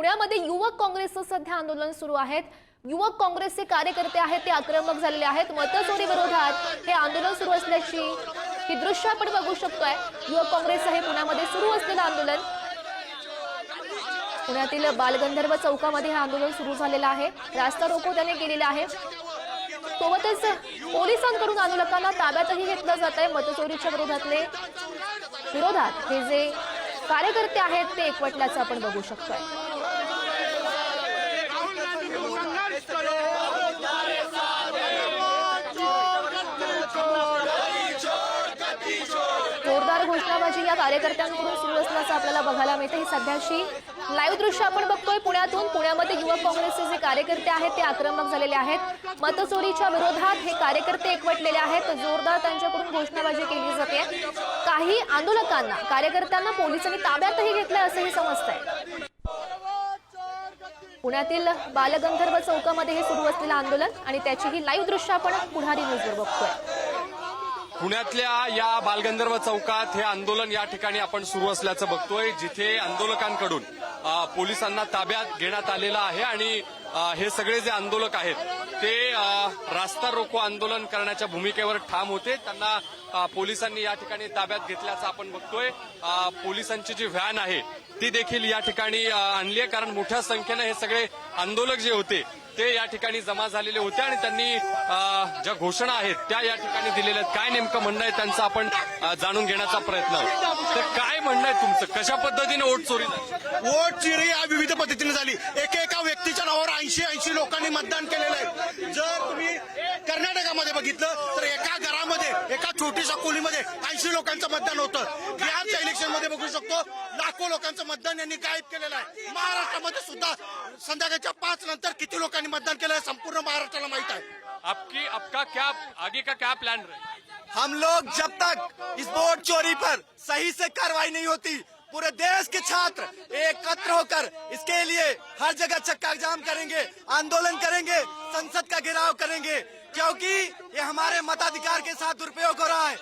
पुण्यामध्ये युवक काँग्रेसचं सध्या आंदोलन सुरू आहे। युवक काँग्रेसचे कार्यकर्ते आहेत ते आक्रमक झालेले आहेत। मतचोरी विरोधात हे आंदोलन सुरू असल्याची ही दृश्य आपण बघू शकतोय। युवक काँग्रेस हे पुण्यामध्ये सुरू असलेलं आंदोलन, पुण्यातील बालगंधर्व चौकामध्ये हे आंदोलन सुरू झालेलं आहे। रास्ता रोको त्याने केलेला आहे। सोबतच पोलिसांकडून आंदोलकांना ताब्यातही घेतलं जात आहे। मतचोरीच्या विरोधात हे जे कार्यकर्ते आहेत ते एकवटल्याचं आपण बघू शकतोय। जोरदार घोषणाबाजी या कार्यकर्त्यांकडून सुरू असल्याचं आपल्याला बघायला मिळते। ही सध्याची लाईव्ह दृश्य आपण बघतोय पुण्यातून। पुण्यामध्ये युवक काँग्रेसचे जे कार्यकर्ते आहेत ते आक्रमक झालेले आहेत। मतचोरीच्या विरोधात हे कार्यकर्ते एकवटलेले आहेत। जोरदार त्यांच्याकडून घोषणाबाजी केली जाते। काही आंदोलकांना, कार्यकर्त्यांना पोलिसांनी ताब्यातही घेतलंय असंही समजतंय। पुण्यातील बालगंधर्व चौकामध्ये हे सुरू असलेलं आंदोलन आणि त्याची ही लाईव्ह दृश्य आपण पुढारी न्यूजवर बघतोय। पुण्यातल्या या बालगंधर्व चौकात हे आंदोलन या ठिकाणी आपण सुरू असल्याचं बघतोय, जिथे आंदोलकांकडून पोलिसांना ताब्यात घेण्यात आलेलं आहे आणि हे सगळे जे आंदोलक आहेत ते रास्ता रोको आंदोलन करण्याच्या भूमिकेवर ठाम होते। त्यांना पोलिसांनी या ठिकाणी ताब्यात घेतल्याचं आपण बघतोय। पोलिसांची जी व्हॅन आहे ती देखील या ठिकाणी आणली आहे, कारण मोठ्या संख्येनं हे सगळे आंदोलक जे होते ते या ठिकाणी जमा झालेले होते आणि त्यांनी ज्या घोषणा आहेत त्या या ठिकाणी दिलेल्या आहेत। काय नेमकं म्हणणं आहे त्यांचं आपण जाणून घेण्याचा प्रयत्न। तर काय म्हणणं आहे तुमचं, कशा पद्धतीने वोट चोरी झाली? वोट चोरी या विविध पद्धतीने झाली। एका व्यक्तीच्या नावावर 80 लोकांनी मतदान केलेलं आहे। जर तुम्ही कर्नाटकामध्ये बघितलं तर एका घरामध्ये, एका छोटीशा खोलीमध्ये 80 लोकांचं मतदान होतं। बिहारच्या इलेक्शनमध्ये बघू शकतो लाखो लोकांचं मतदान यांनी गायब केलेलं आहे। महाराष्ट्रामध्ये सुद्धा संध्याकाळच्या 5 नंतर किती लोकांनी मतदान केलं संपूर्ण महाराष्ट्राला माहित आहे। आपका क्या आगे का क्या प्लान रहे? हम लोग जब तक इस वोट चोरी पर सही से कार्रवाई नहीं होती, पूरे देश के छात्र एकत्र होकर इसके लिए हर जगह चक्का जाम करेंगे, आंदोलन करेंगे, संसद का घेराव करेंगे, क्योंकि ये हमारे मताधिकार के साथ दुरुपयोग हो रहा है।